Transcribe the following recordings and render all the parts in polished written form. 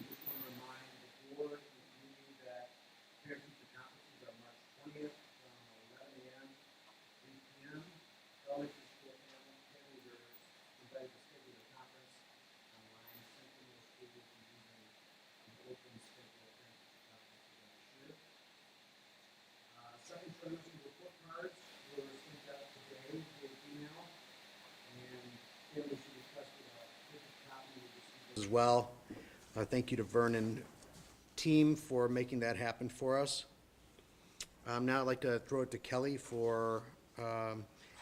just want to remind the board and community that parent-teacher conferences are March 20th from 11 a.m. to 3 p.m. Elementary school families are invited to schedule the conference online. Central Middle School will be using an open schedule parent-teacher conference again this year. Second trimester report cards were sent out today via email, and families should request a physical copy of this as well. Thank you to Vernon team for making that happen for us. Now I'd like to throw it to Kelly for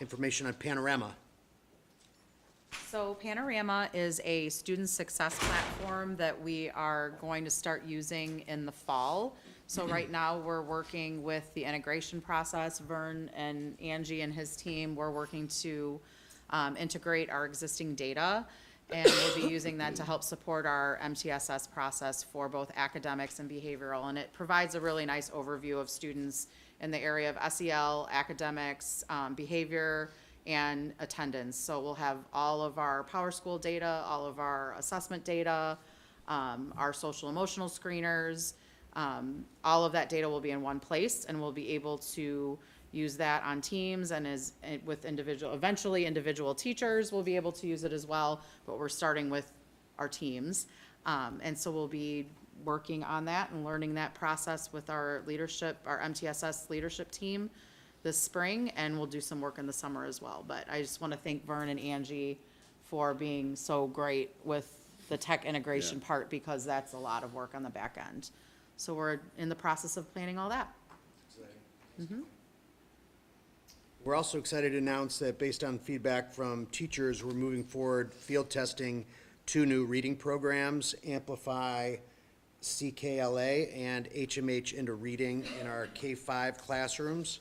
information on Panorama. So Panorama is a student success platform that we are going to start using in the fall. So right now, we're working with the integration process. Vern and Angie and his team, we're working to integrate our existing data. And we'll be using that to help support our MTSS process for both academics and behavioral. And it provides a really nice overview of students in the area of SEL, academics, behavior, and attendance. So we'll have all of our Power School data, all of our assessment data, our social emotional screeners, all of that data will be in one place, and we'll be able to use that on teams and with eventually individual teachers will be able to use it as well, but we're starting with our teams. And so we'll be working on that and learning that process with our leadership, our MTSS leadership team this spring, and we'll do some work in the summer as well. But I just want to thank Vern and Angie for being so great with the tech integration part, because that's a lot of work on the back end. So we're in the process of planning all that. We're also excited to announce that based on feedback from teachers, we're moving forward field testing 2 new reading programs, Amplify CKLA and HMH into reading in our K-5 classrooms.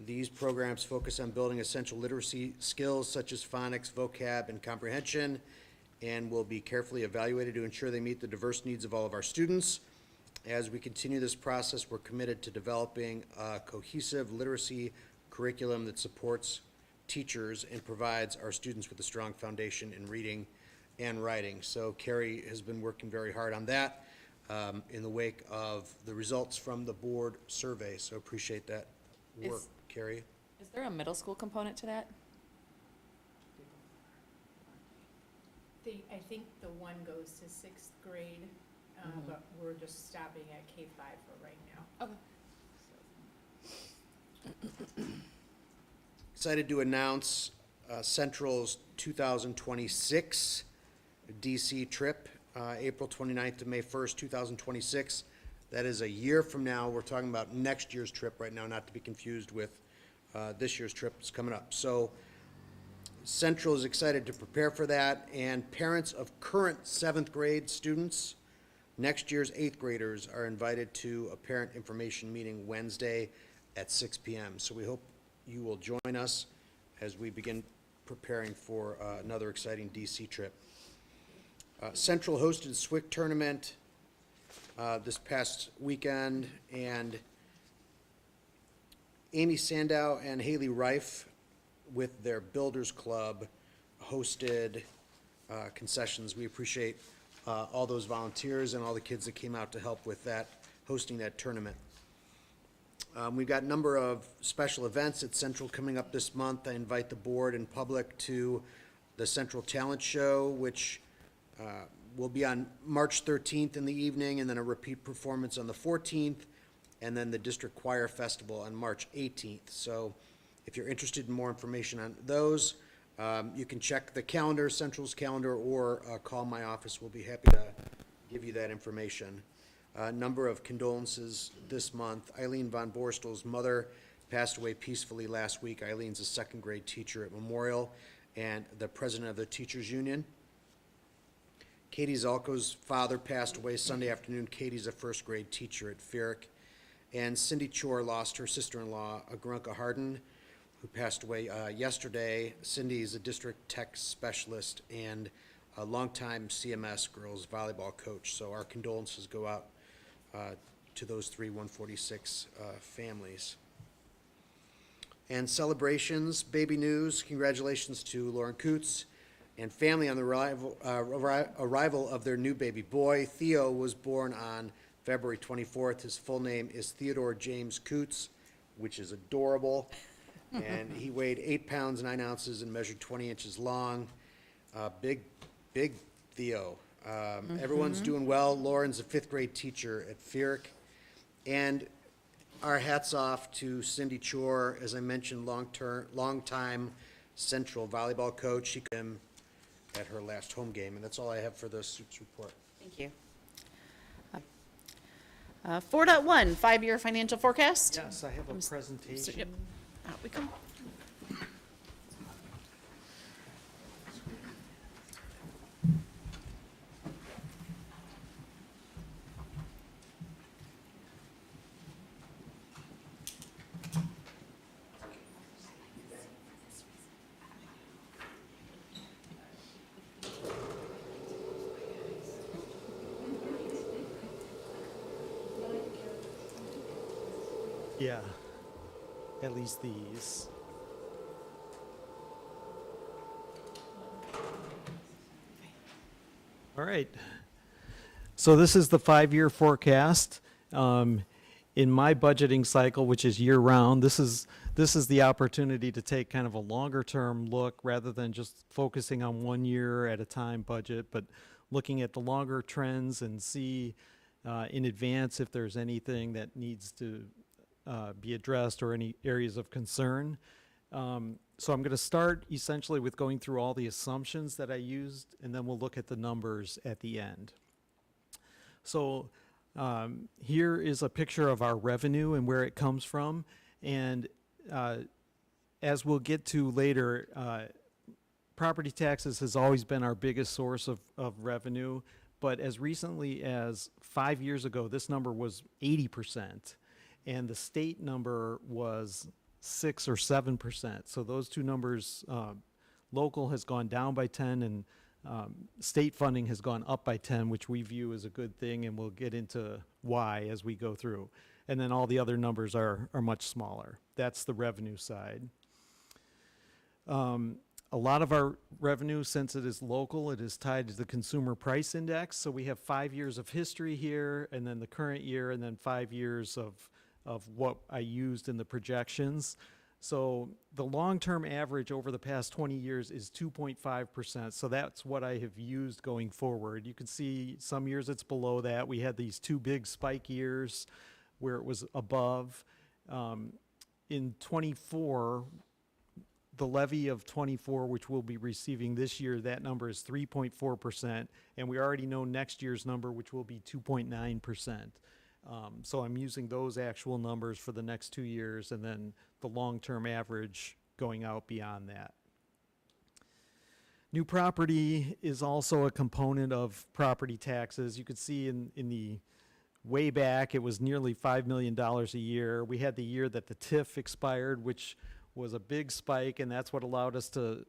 These programs focus on building essential literacy skills such as phonics, vocab, and comprehension, and will be carefully evaluated to ensure they meet the diverse needs of all of our students. As we continue this process, we're committed to developing a cohesive literacy curriculum that supports teachers and provides our students with a strong foundation in reading and writing. So Carrie has been working very hard on that in the wake of the results from the board survey. So appreciate that work, Carrie. Is there a middle school component to that? I think the one goes to 6th grade, but we're just stopping at K-5 for right now. Okay. Excited to announce Central's 2026 DC trip, April 29th to May 1st, 2026. That is a year from now. We're talking about next year's trip right now, not to be confused with this year's trip that's coming up. So Central is excited to prepare for that, and parents of current 7th grade students, next year's 8th graders, are invited to a parent information meeting Wednesday at 6 p.m. So we hope you will join us as we begin preparing for another exciting DC trip. Central hosted a SWIC tournament this past weekend, and Amy Sandow and Haley Reif with their Builders Club hosted concessions. We appreciate all those volunteers and all the kids that came out to help with that, hosting that tournament. We've got a number of special events at Central coming up this month. I invite the board and public to the Central Talent Show, which will be on March 13th in the evening, and then a repeat performance on the 14th, and then the District Choir Festival on March 18th. So if you're interested in more information on those, you can check the calendar, Central's calendar, or call my office. We'll be happy to give you that information. A number of condolences this month. Eileen Von Borstel's mother passed away peacefully last week. Eileen's a 2nd grade teacher at Memorial and the president of the Teachers Union. Katie Zalko's father passed away Sunday afternoon. Katie's a 1st grade teacher at Ferrick. And Cindy Chor lost her sister-in-law, Agrunka Harden, who passed away yesterday. Cindy is a district tech specialist and a longtime CMS girls volleyball coach. So our condolences go out to those 3 146 families. And celebrations, baby news, congratulations to Lauren Coots, and family on the arrival of their new baby boy. Theo was born on February 24th. His full name is Theodore James Coots, which is adorable. And he weighed 8 pounds, 9 ounces and measured 20 inches long. Big Theo. Everyone's doing well. Lauren's a 5th grade teacher at Fierick. And our hats off to Cindy Chor, as I mentioned, long-time Central volleyball coach. She came at her last home game, and that's all I have for the Suits report. Thank you. 4.1, 5-year financial forecast. Yes, I have a presentation. Yep. Out we come. Yeah, at least these. All right. So this is the 5-year forecast. In my budgeting cycle, which is year-round, this is the opportunity to take kind of a longer-term look rather than just focusing on 1 year at a time budget, but looking at the longer trends and see in advance if there's anything that needs to be addressed or any areas of concern. So I'm going to start essentially with going through all the assumptions that I used, and then we'll look at the numbers at the end. So here is a picture of our revenue and where it comes from. And as we'll get to later, property taxes has always been our biggest source of revenue. But as recently as 5 years ago, this number was 80%. And the state number was 6 or 7%. So those two numbers, local has gone down by 10 and state funding has gone up by 10, which we view as a good thing, and we'll get into why as we go through. And then all the other numbers are much smaller. That's the revenue side. A lot of our revenue, since it is local, it is tied to the consumer price index. So we have 5 years of history here, and then the current year, and then 5 years of what I used in the projections. So the long-term average over the past 20 years is 2.5%. So that's what I have used going forward. You can see some years it's below that. We had these 2 big spike years where it was above. In 24, the levy of 24, which we'll be receiving this year, that number is 3.4%. And we already know next year's number, which will be 2.9%. So I'm using those actual numbers for the next 2 years and then the long-term average going out beyond that. New property is also a component of property taxes. You could see in the way back, it was nearly $5 million a year. We had the year that the TIF expired, which was a big spike, and that's what allowed us to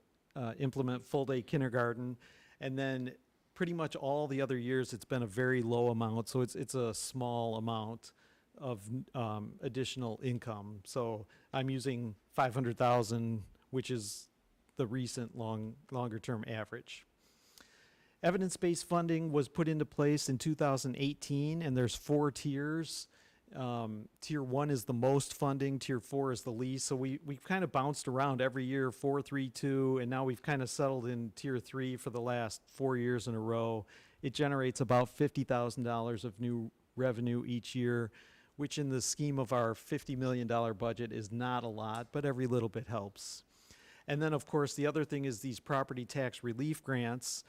implement full-day kindergarten. And then pretty much all the other years, it's been a very low amount, so it's a small amount of additional income. So I'm using 500,000, which is the recent longer-term average. Evidence-based funding was put into place in 2018, and there's 4 tiers. Tier 1 is the most funding, Tier 4 is the least. So we've kind of bounced around every year, 4, 3, 2, and now we've kind of settled in Tier 3 for the last 4 years in a row. It generates about $50,000 of new revenue each year, which in the scheme of our $50 million budget is not a lot, but every little bit helps. And then, of course, the other thing is these property tax relief grants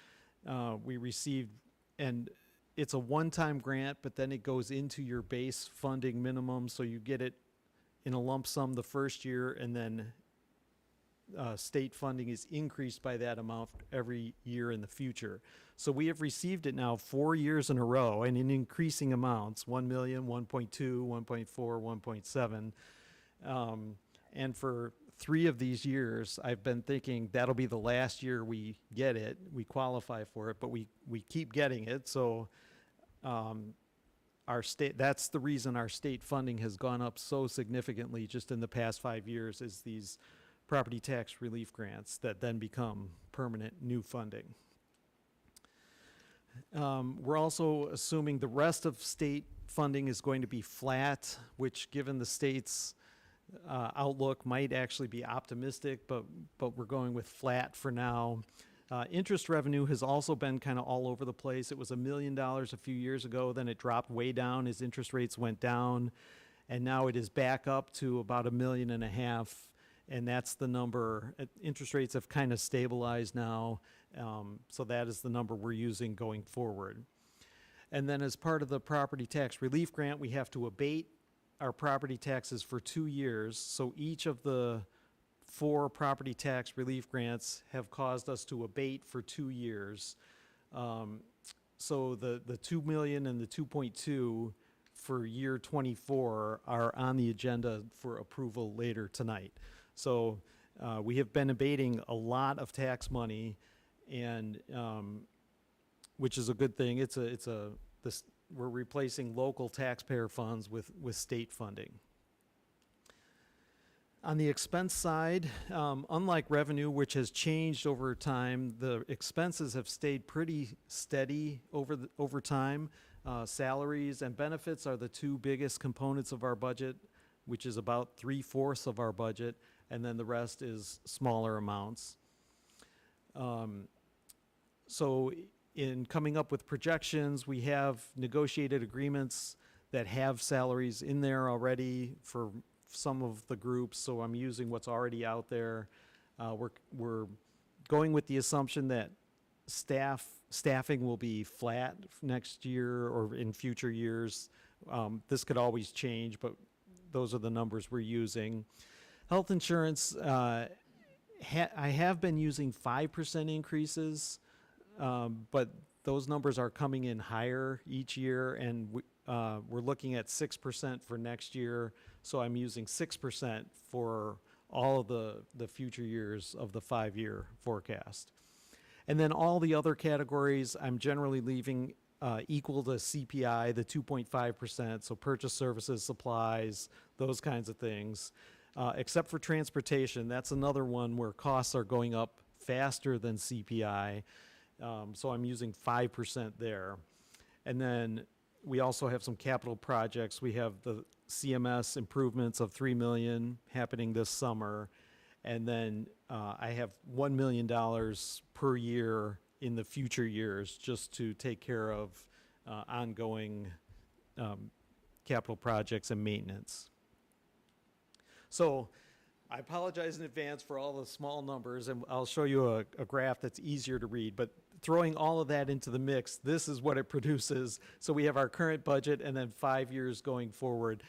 we received, and it's a one-time grant, but then it goes into your base funding minimum, so you get it in a lump sum the first year, and then state funding is increased by that amount every year in the future. So we have received it now 4 years in a row, and in increasing amounts, 1 million, 1.2, 1.4, 1.7. And for 3 of these years, I've been thinking that'll be the last year we get it, we qualify for it, but we keep getting it. So our state, that's the reason our state funding has gone up so significantly just in the past 5 years, is these property tax relief grants that then become permanent new funding. We're also assuming the rest of state funding is going to be flat, which, given the state's outlook, might actually be optimistic, but we're going with flat for now. Interest revenue has also been kind of all over the place. It was $1 million a few years ago, then it dropped way down as interest rates went down, and now it is back up to about $1.5 million, and that's the number. Interest rates have kind of stabilized now, so that is the number we're using going forward. And then as part of the property tax relief grant, we have to abate our property taxes for 2 years. So each of the 4 property tax relief grants have caused us to abate for 2 years. So the 2 million and the 2.2 for year 24 are on the agenda for approval later tonight. So we have been abating a lot of tax money, and which is a good thing. We're replacing local taxpayer funds with state funding. On the expense side, unlike revenue, which has changed over time, the expenses have stayed pretty steady over time. Salaries and benefits are the 2 biggest components of our budget, which is about 3/4 of our budget, and then the rest is smaller amounts. So in coming up with projections, we have negotiated agreements that have salaries in there already for some of the groups, so I'm using what's already out there. We're going with the assumption that staffing will be flat next year or in future years. This could always change, but those are the numbers we're using. Health insurance, I have been using 5% increases, but those numbers are coming in higher each year, and we're looking at 6% for next year, so I'm using 6% for all of the future years of the 5-year forecast. And then all the other categories, I'm generally leaving equal to CPI, the 2.5%, so purchase services, supplies, those kinds of things, except for transportation. That's another one where costs are going up faster than CPI. So I'm using 5% there. And then we also have some capital projects. We have the CMS improvements of $3 million happening this summer. And then I have $1 million per year in the future years just to take care of ongoing capital projects and maintenance. So I apologize in advance for all the small numbers, and I'll show you a graph that's easier to read, but throwing all of that into the mix, this is what it produces. So we have our current budget and then 5 years going forward.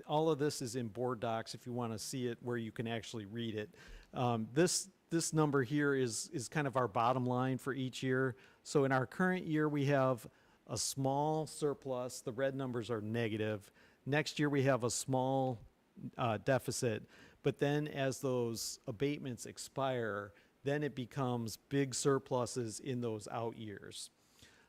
All of this is in board docs if you want to see it where you can actually read it. This number here is kind of our bottom line for each year. So in our current year, we have a small surplus. The red numbers are negative. Next year, we have a small deficit. But then as those abatements expire, then it becomes big surpluses in those out years.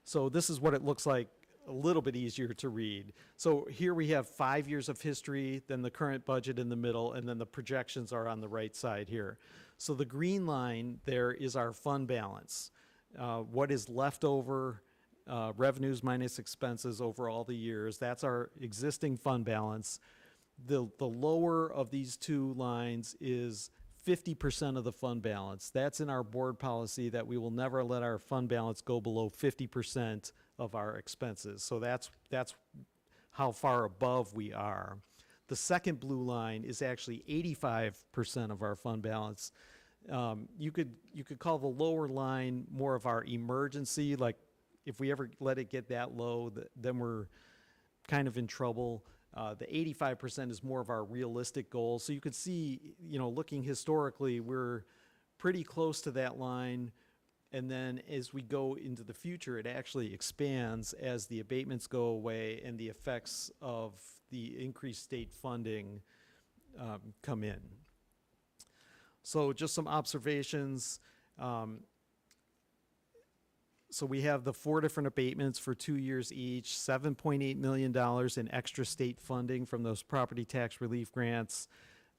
So this is what it looks like, a little bit easier to read. So here we have 5 years of history, then the current budget in the middle, and then the projections are on the right side here. So the green line there is our fund balance. What is left over, revenues minus expenses over all the years, that's our existing fund balance. The lower of these 2 lines is 50% of the fund balance. That's in our board policy that we will never let our fund balance go below 50% of our expenses. So that's how far above we are. The second blue line is actually 85% of our fund balance. You could call the lower line more of our emergency, like if we ever let it get that low, then we're kind of in trouble. The 85% is more of our realistic goal. So you could see, looking historically, we're pretty close to that line. And then as we go into the future, it actually expands as the abatements go away and the effects of the increased state funding come in. So just some observations. So we have the 4 different abatements for 2 years each, $7.8 million in extra state funding from those property tax relief grants.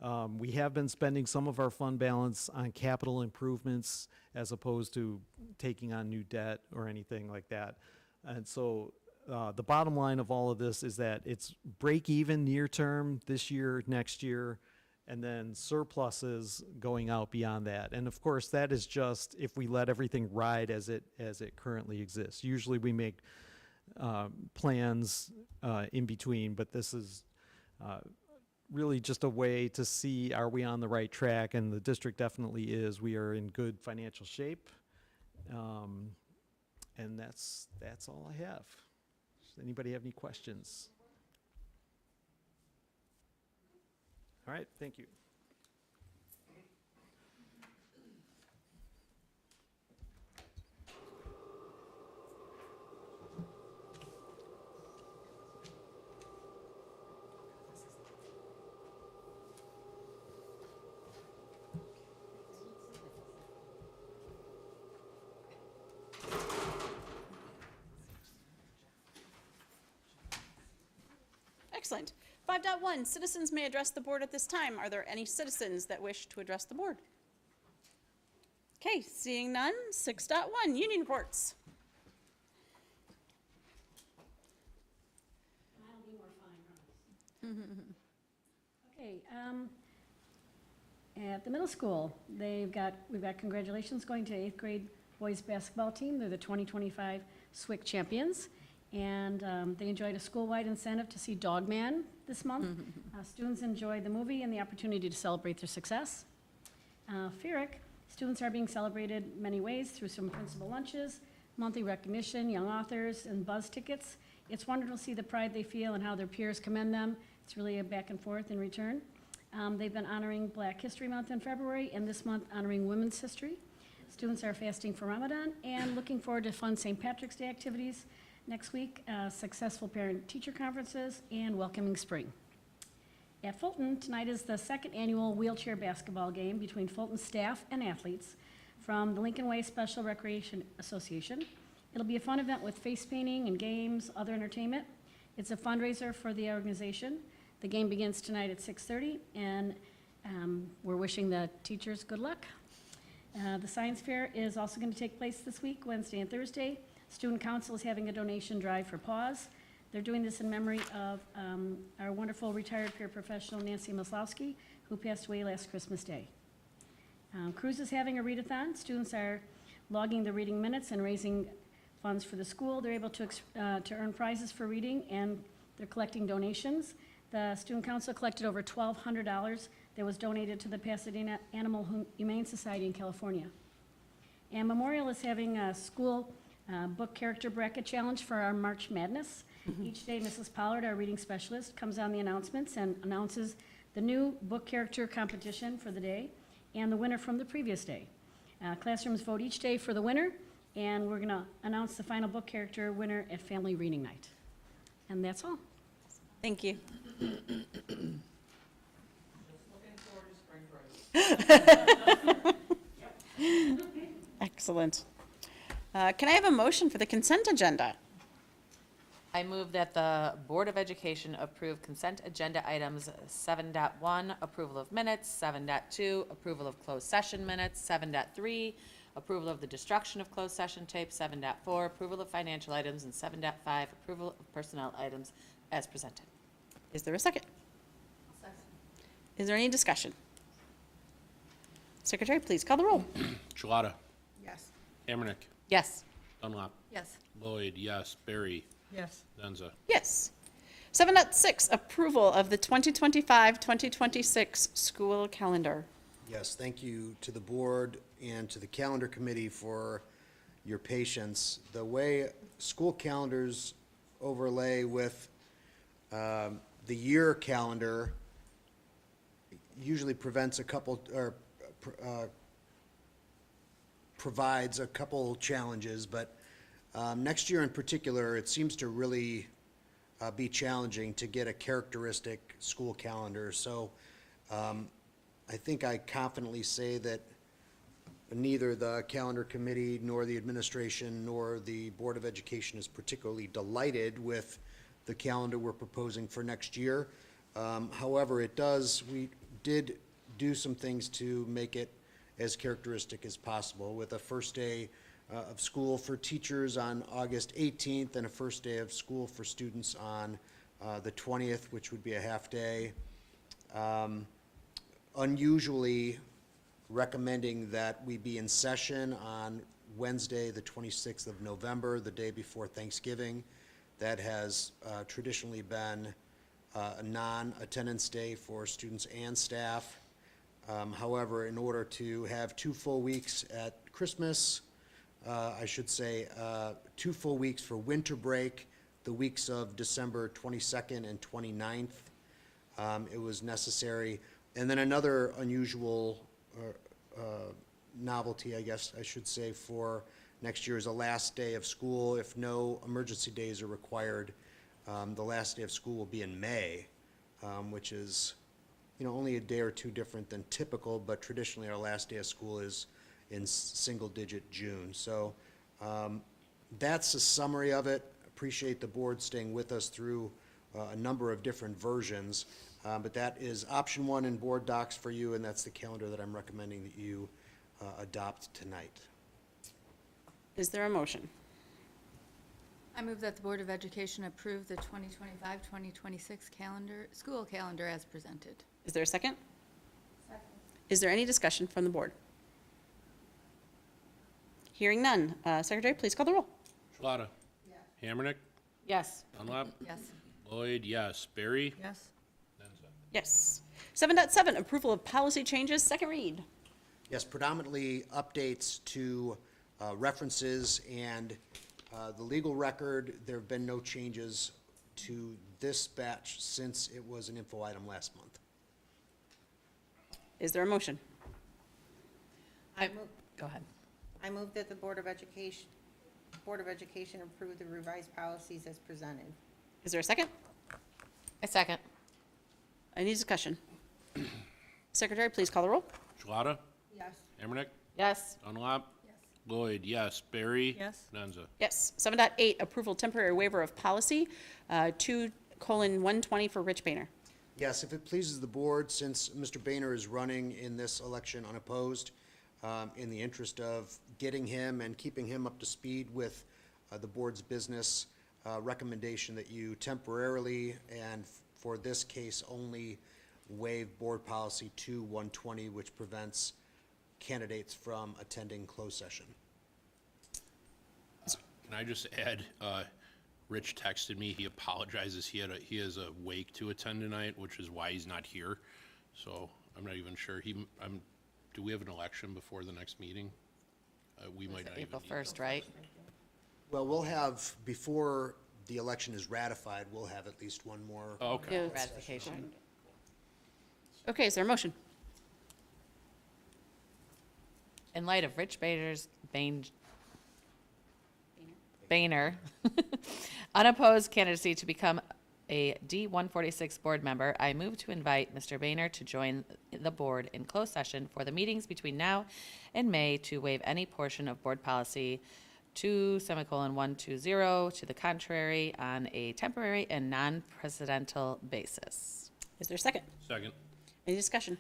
We have been spending some of our fund balance on capital improvements as opposed to taking on new debt or anything like that. And so the bottom line of all of this is that it's break even near term this year, next year, and then surpluses going out beyond that. And of course, that is just if we let everything ride as it currently exists. Usually we make plans in between, but this is really just a way to see, are we on the right track? And the district definitely is. We are in good financial shape. And that's all I have. Does anybody have any questions? All right, thank you. Excellent. 5.1, citizens may address the board at this time. Are there any citizens that wish to address the board? Okay, seeing none. 6.1, union reports. I'll be more fine, promise. Okay, at the middle school, we've got congratulations going to 8th grade boys basketball team. They're the 2025 SWIC champions. And they enjoyed a school-wide incentive to see Dog Man this month. Students enjoyed the movie and the opportunity to celebrate their success. FERIC, students are being celebrated many ways through some principal lunches, monthly recognition, young authors, and buzz tickets. It's wonderful to see the pride they feel and how their peers commend them. It's really a back and forth in return. They've been honoring Black History Month in February, and this month honoring Women's History. Students are fasting for Ramadan and looking forward to fun St. Patrick's Day activities next week, successful parent-teacher conferences, and welcoming spring. At Fulton, tonight is the second annual wheelchair basketball game between Fulton staff and athletes from the Lincoln Way Special Recreation Association. It'll be a fun event with face painting and games, other entertainment. It's a fundraiser for the organization. The game begins tonight at 6:30, and we're wishing the teachers good luck. The science fair is also going to take place this week, Wednesday and Thursday. Student Council is having a donation drive for PAWS. They're doing this in memory of our wonderful retired peer professional, Nancy Maslowski, who passed away last Christmas Day. Cruz is having a readathon. Students are logging the reading minutes and raising funds for the school. They're able to earn prizes for reading, and they're collecting donations. The Student Council collected over $1,200 that was donated to the Pasadena Animal Humane Society in California. And Memorial is having a school book character bracket challenge for our March Madness. Each day, Mrs. Pollard, our reading specialist, comes on the announcements and announces the new book character competition for the day and the winner from the previous day. Classrooms vote each day for the winner, and we're going to announce the final book character winner at Family Reading Night. And that's all. Thank you. Excellent. Can I have a motion for the consent agenda? I move that the Board of Education approve consent agenda items 7.1, approval of minutes, 7.2, approval of closed session minutes, 7.3, approval of the destruction of closed session tape, 7.4, approval of financial items, and 7.5, approval of personnel items as presented. Is there a second? Is there any discussion? Secretary, please call the roll. Shalata. Yes. Amanek. Yes. Dunlop. Yes. Lloyd, yes. Barry. Yes. Denza. Yes. 7.6, approval of the 2025-2026 school calendar. Yes, thank you to the board and to the calendar committee for your patience. The way school calendars overlay with the year calendar usually prevents a couple, or provides a couple challenges, but next year in particular, it seems to really be challenging to get a characteristic school calendar. So I think I confidently say that neither the calendar committee nor the administration nor the Board of Education is particularly delighted with the calendar we're proposing for next year. However, it does, we did do some things to make it as characteristic as possible, with a first day of school for teachers on August 18th and a first day of school for students on the 20th, which would be a half-day. Unusually recommending that we be in session on Wednesday, the 26th of November, the day before Thanksgiving. That has traditionally been a non-attendance day for students and staff. However, in order to have 2 full weeks at Christmas, I should say 2 full weeks for winter break, the weeks of December 22nd and 29th, it was necessary. And then another unusual novelty, I guess I should say, for next year is the last day of school. If no emergency days are required, the last day of school will be in May, which is, only a day or two different than typical, but traditionally our last day of school is in single-digit June. So that's a summary of it. Appreciate the board staying with us through a number of different versions, but that is option 1 in board docs for you, and that's the calendar that I'm recommending that you adopt tonight. Is there a motion? I move that the Board of Education approve the 2025-2026 school calendar as presented. Is there a second? Second. Is there any discussion from the board? Hearing none. Secretary, please call the roll. Shalata? Yes. Hammernick? Yes. Dunlap? Yes. Lloyd, yes. Barry? Yes. Nenza? Yes. 7.7, approval of policy changes, second read. Yes, predominantly updates to references and the legal record. There have been no changes to this batch since it was an info item last month. Is there a motion? Go ahead. I move that the Board of Education approve the revised policies as presented. Is there a second? A second. Any discussion? Secretary, please call the roll. Shalata? Yes. Hammernick? Yes. Dunlap? Lloyd, yes. Barry? Yes. Nenza? Yes. 7.8, approval temporary waiver of policy 2:120 for Rich Boehner. Yes, if it pleases the board, since Mr. Boehner is running in this election unopposed, in the interest of getting him and keeping him up to speed with the board's business, recommendation that you temporarily, and for this case only, waive board policy 2:120, which prevents candidates from attending closed session. Can I just add, Rich texted me, he apologizes, he has a wake to attend tonight, which is why he's not here. So I'm not even sure, do we have an election before the next meeting? We might not even April need 1st, right? Well, we'll have, before the election is ratified, we'll have at least one more. Oh, okay. Ratification. Okay, is there a motion? In light of Rich Boehner unopposed candidacy to become a D-146 board member, I move to invite Mr. Boehner to join the board in closed session for the meetings between now and May to waive any portion of board policy 2:120 to the contrary on a temporary and non-precedental basis. Is there a second? Second. Any discussion?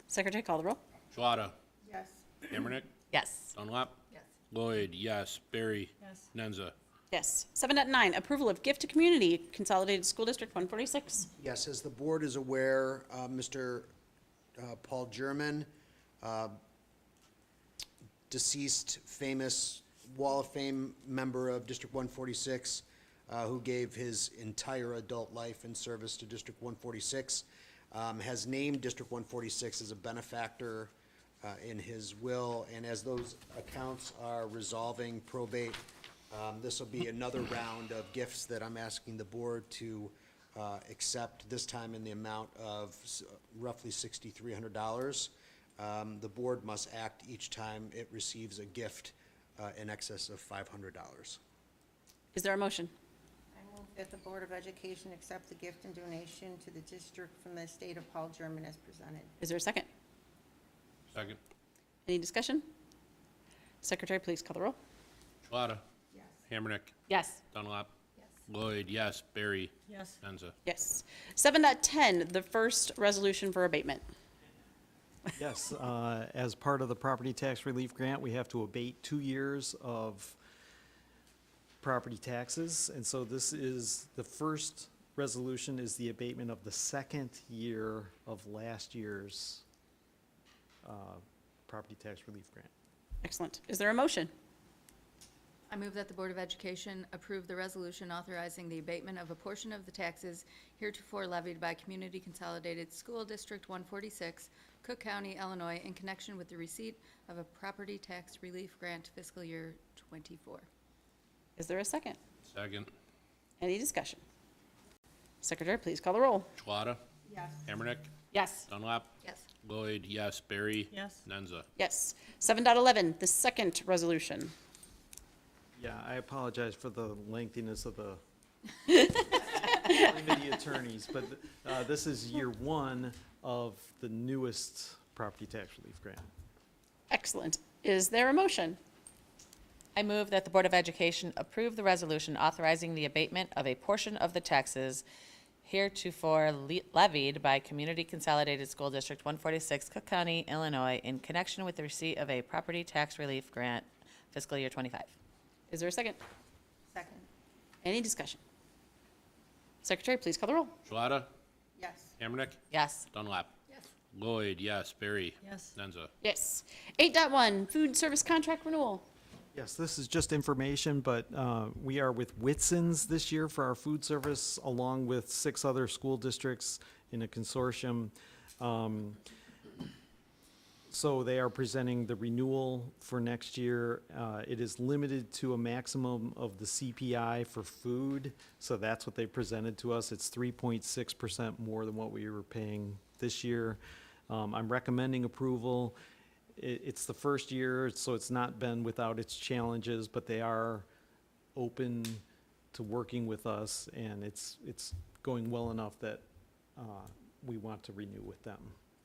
Secretary, call the roll. Shalata? Yes. Hammernick? Yes. Dunlap? Yes. Lloyd, yes. Barry? Yes. Nenza? Yes. 7.9, approval of gift to community, Consolidated School District 146. Yes, as the board is aware, Mr. Paul German, deceased famous Wall of Fame member of District 146, who gave his entire adult life in service to District 146, has named District 146 as a benefactor in his will, and as those accounts are resolving probate, this will be another round of gifts that I'm asking the board to accept, this time in the amount of roughly $6,300. The board must act each time it receives a gift in excess of $500. Is there a motion? I move that the Board of Education accept the gift and donation to the district from the estate of Paul German as presented. Is there a second? Second. Any discussion? Secretary, please call the roll. Shalata? Yes. Hammernick? Yes. Dunlap? Yes. Lloyd, yes. Barry. Yes. Menza. Yes. 7.10, the first resolution for abatement. Yes, as part of the property tax relief grant, we have to abate 2 years of property taxes. And so this is, the first resolution is the abatement of the second year of last year's property tax relief grant. Excellent. Is there a motion? I move that the Board of Education approve the resolution authorizing the abatement of a portion of the taxes heretofore levied by Community Consolidated School District 146, Cook County, Illinois, in connection with the receipt of a property tax relief grant fiscal year '24. Is there a second? Second. Any discussion? Secretary, please call the roll. Shalata? Yes. Hammernick? Yes. Dunlap? Yes. Lloyd, yes. Barry. Yes. Menza. Yes. 7.11, the second resolution. Yeah, I apologize for the lengthiness of the the attorneys, but this is year one of the newest property tax relief grant. Excellent. Is there a motion? I move that the Board of Education approve the resolution authorizing the abatement of a portion of the taxes heretofore levied by Community Consolidated School District 146, Cook County, Illinois, in connection with the receipt of a property tax relief grant fiscal year '25. Is there a second? Second. Any discussion? Secretary, please call the roll. Shalata? Yes. Hammernick? Yes. Dunlap? Yes. Lloyd, yes. Barry. Yes. Menza. Yes. 8.1, food service contract renewal. Yes, this is just information, but we are with Whitson's this year for our food service, along with 6 other school districts in a consortium. So they are presenting the renewal for next year. It is limited to a maximum of the CPI for food, so that's what they presented to us. It's 3.6% more than what we were paying this year. I'm recommending approval. It's the first year, so it's not been without its challenges, but they are open to working with us, and it's going well enough that we want to renew with them.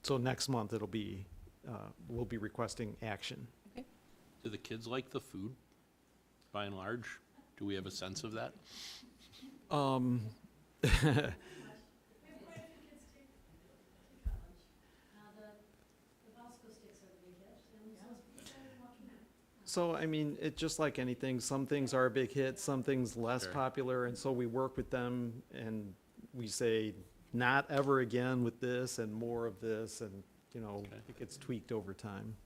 So next month, it'll be, we'll be requesting action. Do the kids like the food, by and large? Do we have a sense of that? So, I mean, it, just like anything, some things are a big hit, some things less Sure. popular, And so we work with them, and we say, not ever again with this, and more of this, and, you know, Okay. it gets tweaked over time.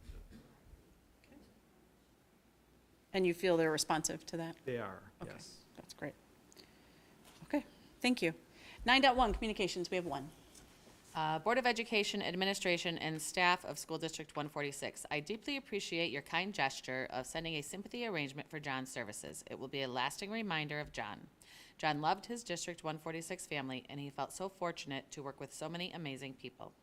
And you feel they're responsive to that? They are, Okay. yes. That's great. Okay, thank you. 9.1, communications, we have one. Board of Education, Administration, and staff of School District 146, I deeply appreciate your kind gesture of sending a sympathy arrangement for John's services. It will be a lasting reminder of John. John loved his District 146 family, and he felt so fortunate to work with so many amazing people.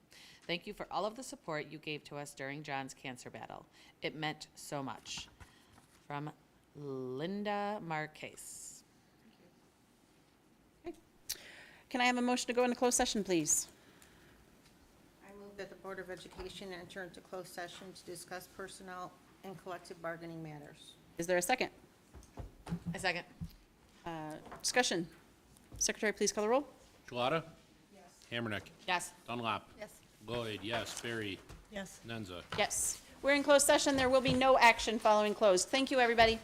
Thank you for all of the support you gave to us during John's cancer battle. It meant so much. From Linda Marquez. Can I have a motion to go into closed session, please? I move that the Board of Education enter into closed session to discuss personnel and collective bargaining matters. Is there a second? A second. Discussion. Secretary, please call the roll. Shalata? Yes. Hammernick? Yes. Dunlap? Yes. Lloyd, yes. Barry. Yes. Menza. Yes. We're in closed session. There will be no action following closed. Thank you, everybody.